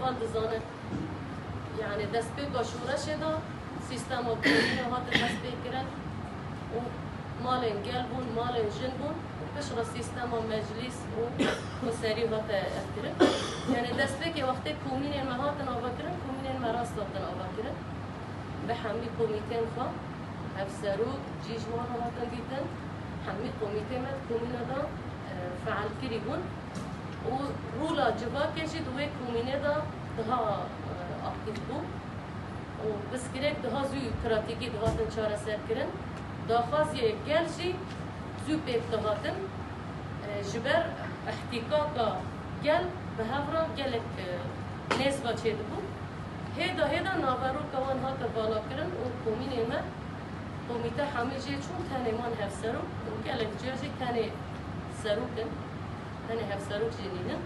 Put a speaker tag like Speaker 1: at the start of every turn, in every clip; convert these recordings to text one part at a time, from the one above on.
Speaker 1: هال دزانه يعني دست به شورش دا سیستم و کومینه هات دست به کرن و مالن گل بون مالن جن بون بشرا سیستم و مجلس و سری هات افتره یعنی دست به که وقتی کومینه ما هاتن آوا کرن کومینه ما راست هاتن آوا کرن به همی کمیتین خواه افسروک جیجوان هاتن دیدن همی کمیته مد کومینه دا فعال کری بون و رولا جوا کشید و کومینه دا دها اکتیف بون و بس کرک دها زوی پراتیکی دهاتن چاره سر کرن داخواز یه گلجی زوی پیک دهاتن جبر احتیقاقا گل به هفرا گلک نسبا چید بون هیدا ناورو کوان هات بالا کرن و کومینه ما کومیته همه جه چون تنه من هفسرو و گلک جاجی تنه سروکن تنه هفسروک جنینن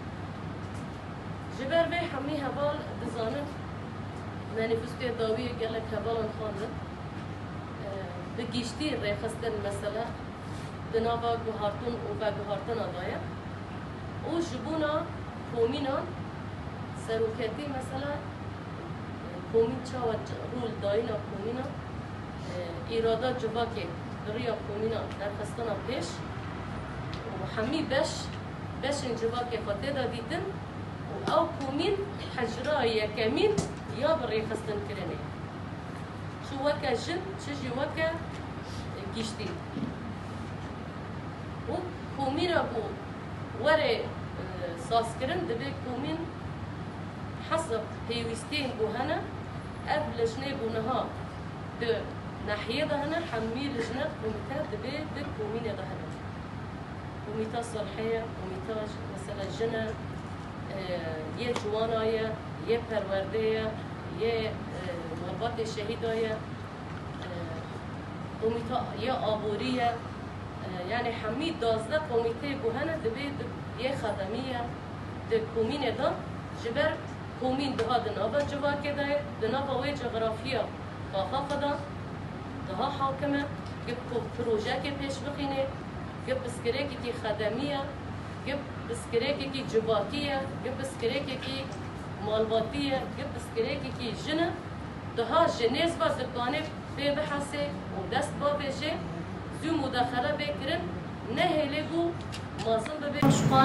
Speaker 1: جبر به همه حوال دزانن منیفستی داوی گلک حوالان خواندن به گیشتی ریخستن مثلا بنابا گوهارتون و گوهارتن آدایا و جبونا کومینا سروکتی مثلا کومین چاوت رول داینا کومینا ایرادا جبا که دریا کومینا درخستنا پیش و همی بش این جبا که خاطر دادیدن و او کومین حجرا یکمین یا بری خستن کرنه شو وکا جن چجی وکا گیشتی و کومین بو وره ساس کرن دبی کومین حسب پیوستین بو هنه اب لجنه بو نها ده ناحیه ده هنه حمی لجنه کومیتا دبی ده کومین ده هنه کومیتا صالحیه کومیتا مثلا جنه یه جوانایه یه پرورده یه مرباط شهیدایه کومیتا یه آبوریه یعنی همی 12 کمیته بوهنه دبی یه خدمیه ده کومین ده جبر کومین ده ها دنابا جوا کده دنابا وی جغرافیا خاخا خدا ده ها حاکمه گب پروژه که پیش بخینه گب بسکره که خدمیه گب بسکره که جباتیه گب بسکره که مالباتیه گب بسکره که جنه ده ها جنیز با زبانه به بحثه و دست با بشه زو مداخله بکرن نه هلی بو مازن ببین
Speaker 2: شما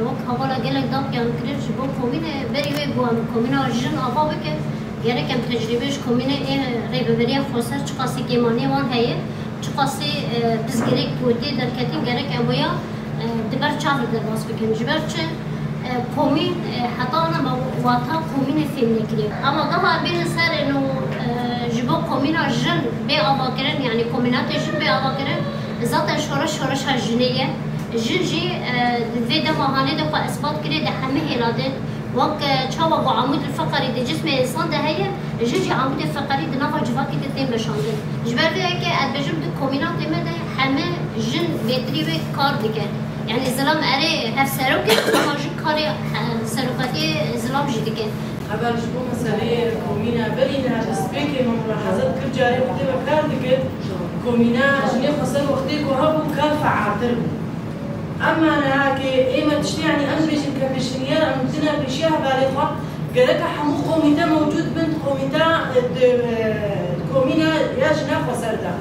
Speaker 2: وقت حوالا گلک داد که انکرد جبو کومینه بری وی بو کومینه جن آوا بکن گره کم تجربهش کومینه ریببری خاصه چقاسی کیمانی وان هیه چقاسی بزگری کوتی در کتیم گره کم ویا دبر چهار در باز بکن جبر چه کومین حتی آنها واتا کومین فیلم نکریم اما ده بین سر انو جبو کومینا جن به آوا کرن یعنی کومینات جن به آوا کرن ذات شورش ها جنیه جن جی ویدا ماهانه ده خوا اثبات کرده ده همه هلاده وقت چاوا با عمود الفقري ده جسم انسان ده هي جن جی عمود الفقري ده نفع جواکی ده تیم بشانده جبر ده که ادبجم ده کومینات ما ده همه جن بهتری به کار دیگر يعني زلام أري هفسروك ماجي كاري سروقاتي زلام جديكن.
Speaker 3: خبر شو مسألة كومينا برينا بسبيك من ملاحظات كل جاري وقتي بكار دكت كومينا جنيه خسر وقتي وهابو كافة عاطر. أما أنا كي إما تشتي يعني أنجليش كبشنيا أمتنا بشيء بالغة قالك حمو كوميتا موجود بنت كوميتا كومينا يا جناه خسر ده.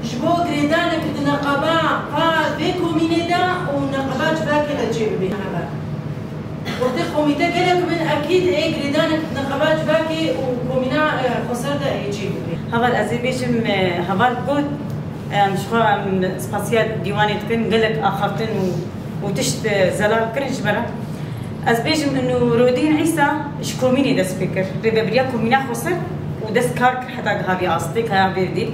Speaker 3: جبو قريدانا كد نقابا في كوميني دا ونقابات باكي تجيب بيها هذا وقت كوميتا قالك من اكيد اي قريدانا كد نقابات باكي وكومينا خسر دا يجيب بيها
Speaker 4: هذا الازيبيشم هذا الكود مشخوع سباسيات ديواني تكن قالك اخرتن وتشت زلال كرنج برا ازبيجم انه رودين عيسى اش كوميني داس فكر ريبابريا كومينا خسر وداس كارك حتى هابي اصدق هابي دي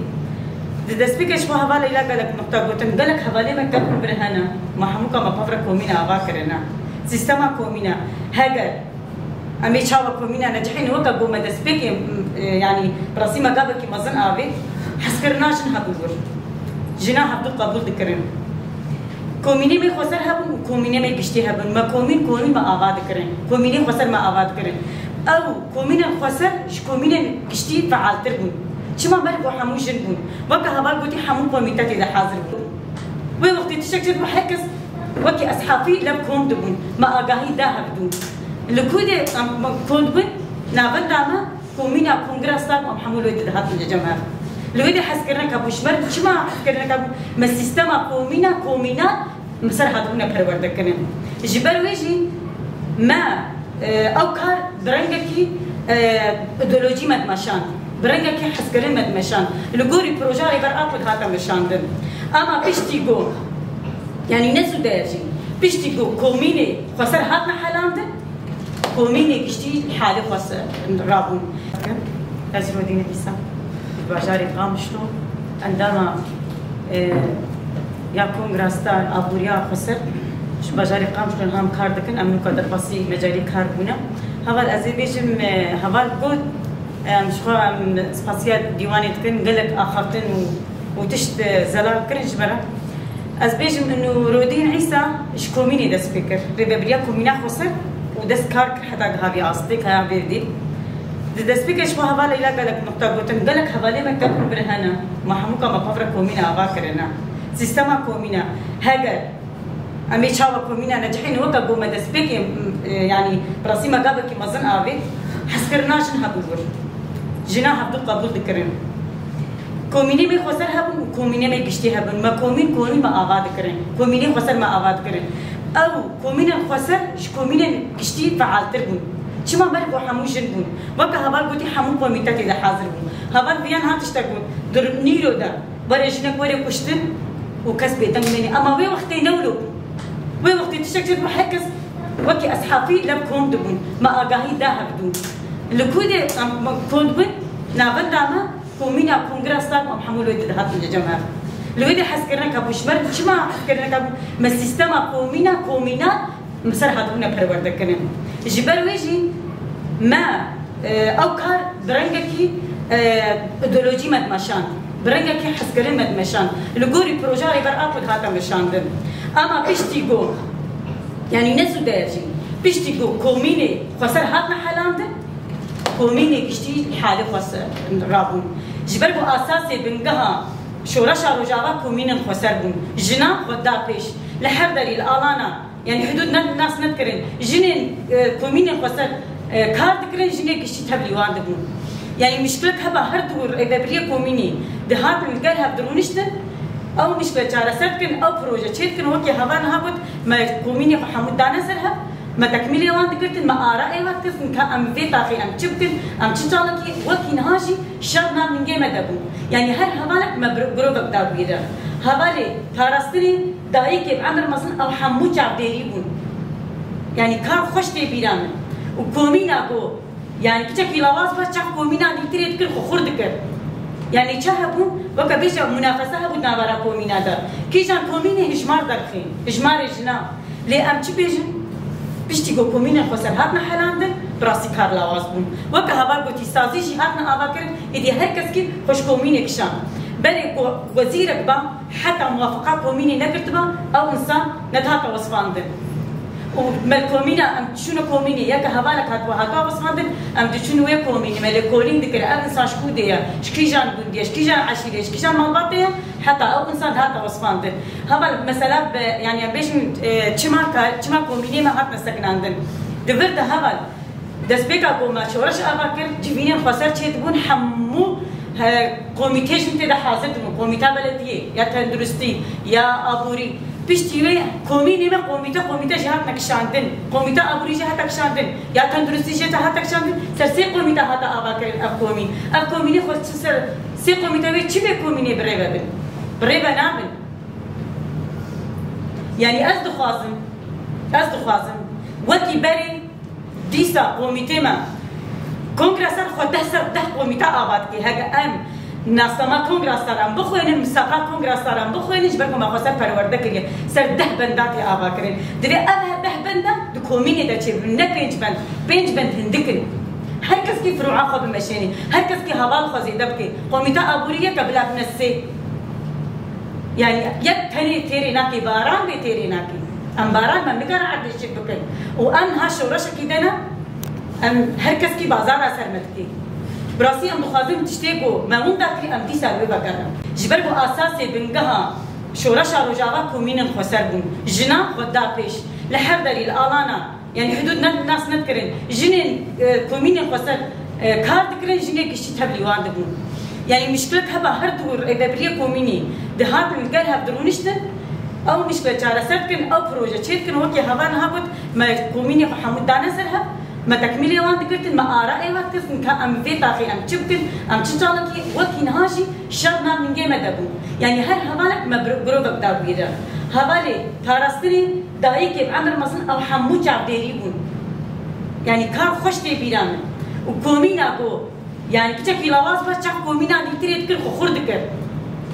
Speaker 4: دسبيك شو هذا اللي لقى نقطة قلت قالك هذا ما تكون برهنا ما حموكا ما بفرق كومينا أباكرنا سيستما كومينا هاجر أمي شاوا كومينا نجحين وقا قوم دسبيك يعني براسي ما قابل كي مازن أبي حسكرناش نهبور جنا هبدو قبول ذكرن كوميني ما خسر هبون كوميني ما بيشتي هبون ما كومين ما آباد ذكرن كوميني خسر ما آباد ذكرن أو كومينا خسر ش كوميني بيشتي فعال تربون شو ما بالك وحمو جنبون وقت هبال قلتي حمو كوميتاتي إذا حاضر وين وقت تشكل بحكس وقت أصحابي لم كوم دبون ما أجاهي ده هبدون لكودي كودبن نابنداما كومينا كونغراسات محمود ولد هات الجماعة لودي حسكرنا كابوش مرد شما حسكرنا كاب ما السيستم كومينا مسر هاتونا برورد كنن جبل ويجي ما او كار برنجكي ايديولوجي مدمشان برنجكي حسكرين مدمشان لغوري بروجاري بر اخذ هاتا مشاندن اما بيشتيغو يعني نسو دايرجي بيشتيغو كوميني خسر هاتنا حلاندن كوميني كشتي حالي خسر رابون ازرو دين بيسا باجاري قامشلو عندما يا كونغراستار ابوريا خسر ش باجاري قامشلو هم كار دكن امن قدر بسي مجالي كار بونا هذا الازربيجم هذا بود مش خو سباسيات ديواني دكن قالك اخرتن وتشت زلال كرنج برا ازبيجم انه رودين عيسى اش كوميني دا سبيكر ريبابريا كومينا خسر ودس كار حتى هابي اصدق هابي دي دسبيك شو هذا لا قالك نقطة قلت قالك هذا ما كتب برهنا ما حموكا ما قفر كومينا أباكرنا سيستما كومينا هاجر أمي شاوا كومينا نجحين وقت قوم دسبيك يعني براسي ما قابك مازن أبي حسكرناش نهبور جنا هبدو قبول ذكرنا كوميني ما خسر هبون كوميني ما يكشتي هبون ما كومين ما آباد ذكرنا كوميني خسر ما آباد ذكرنا أو كومينا خسر ش كومينا كشتي فعال تربون شما بالك وحمو جنبون وقا هبال قلتي حمو قوميتاتي دا حاضر بون هبال بيان هاتشتاقون در نيرو دا برشنك وري كشتن وكسبي تنميني اما وي وقتي نولو وي وقتي تشكشت بحكس وكي اصحابي لبكم دبون ما اقاهي دا هبدون لكودي كوندبن نابن داما كومينا كونغراستار محمود ولد هات الجماعة لودي حسكرنا كابوش مرد شما حسكرنا كاب ما السيستم كومينا مسر هاتونا برورد كنن جبل ويجي ما او كار برنجكي ايديولوجي مدمشان برنجكي حسكرين مدمشان لغوري بروجاري بر اخذ هاتا مشاندن اما بيشتيغو يعني نسو دايرجي بيشتيغو كوميني خسر هاتنا حلاندن كوميني كشتي حالي خسر رابون جبل بو اساسي بنقها شورشا رجاوا كومينن خسر بون جنا خدا بيش لحردري الالانا يعني حدود ناس نذكرن جنين كوميني خسر كار ذكرن جنين كشتي تبلي واندبون يعني مشكلة هبا هردور إذا بريا كوميني دهات من قال هبدرونشتن أو مشكلة جارساتكن أو بروجة شيتكن وكي هبان هبط ما كوميني حمود دانا سرها ما تكملي وان ذكرتن ما آراء وقتن كأم في تاخي أم تشبكن أم تشالكي وكي نهاجي شرنا من جيمة دبون يعني هر هبالك ما بروفك دار بيدا هبالي تارستني دايكي بعمر مثلا أو حمود جاب ديريبون يعني كار خوش تبيران وكومينا بو يعني كتشكي لواز بس شاف كومينا نيتري تكل خور ذكر يعني شهبون وكبيش منافسة هبو نابرا كومينا دا كيجان كوميني هجمار درخين هجمار جنا ليه أم تشي بيجن بيشتيجو كومينا خسر هاتنا حلاندن براسي كار لواز بون وكا هبار قوتي سازيشي هاتنا آباكر إدي هركس كي خوش كوميني كشان بلي وزيرك با حتى موافقات كوميني نكرتبا أو إنسان ندهاتا وصفاندن ومالكومينا أم تشونو كوميني ياك هبالك هاتوا وصفاندن أم تشونو ويا كوميني مالكولين ذكر أو إنسان شكو ديا شكيجان بنديا شكيجان عشيرة شكيجان مالباتيا حتى أو إنسان هاتا وصفاندن هبال مثلا يعني بيش تشما كوميني ما هاتنا سكناندن دفرت هبال دسبيكا كوما شورش أباكر جبينين خسر تشيتبون حمو كوميتيشن تدا حاضر كوميتا بلدية يا تندرستي يا أبوري بيشتيوي كوميني ما كوميتا جهات نكشاندن كوميتا أبوري جهات نكشاندن يا تندرستي جهات نكشاندن سرسي كوميتا هذا أباكر أب كوميني خص سي كوميتا وي تشبه كوميني بريبا نعمل يعني أصد خازم وكي بري ديسا كوميتي ما كونغرسر خود ده كوميتا آباد كي هاجا أم ناسما كونغرسر أم بخوين مساقات كونغرسر أم بخوين جبركم أخسر پرورده كريه سر ده بندات آباد كرين دبي أبها ده بندا دو كوميني ده چه بنج بند هندكن هر کس کی فروعا خو بمشيني هر کس کی حوال خو زيده بكي كوميتا أبوريه قبل أبنسي يعني يك تاني تيري ناكي باران بي تيري ناكي أم باران ما مقرا عدل شك بكي وأن هاش ورشة كيدنا أم هركز كي بازار أسر متكي براسي أم بخازم تشتيقو ما مون داكي أم دي سالوي بكرنا جبر بو أساسي بنقها شورشة رجاوا كومين خسر بون جنا خدا بيش لحردري الآلانا يعني حدود ناس نذكرن جنين كوميني خسر كار ذكرن جنين كشتي تبلي واردبون يعني مشكلة هبا هردور إذا بريه كوميني ده هاد من قال هبدرونشتن أو مشكلة جارة سركن أو بروجة شيء وكي هبان هابط ما كوميني حمود دانا سرها ما تكملي وان ذكرتن ما آراء وقتن كأم في تاخي أم تشبكن أم تشجالكي وكي نهاجي شرنا من جيمة دبو يعني هر هبالك ما بروك بدار بيدا هبالي تارستني دايك بعمر مثلا أو حمود جاب ديريبون يعني كار خوش تبيران وكومينا بو يعني كتاكي لواز بس جاب كومينا نيتريد كل خورد كر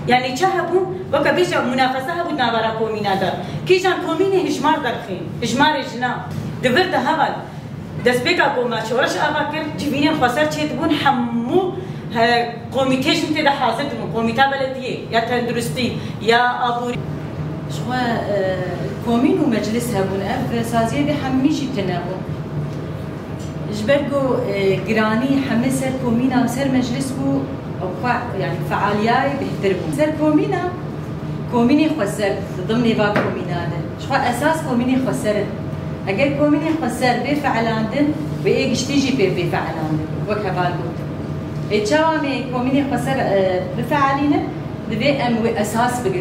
Speaker 4: يعني شهبو وكبيش منافسة هبو نابرا كومينا دا كيجان كوميني هجمار درخين هجمار جنا دبرت هبال دسبيكا قوما شورش أباكر جبينين خسر تشيتبون حمو كوميتيش نتدا حاضر كوميتا بلدية يا تندرستي يا أبوري
Speaker 5: شو كومين ومجلس هبون أف سازية بحميشي تنابون جبركو جراني حمسر كومينا مسر مجلسكو أو يعني فعالياي بيحترمون مسر كوميني خسر ضمن با كومينا ده شو أساس كوميني خسرت اگر كوميني خسر بفعلاندن بيجي تيجي بفعلاندن وكهبال قلت اتشاوامي كوميني خسر بفعالينه دبي ام اساس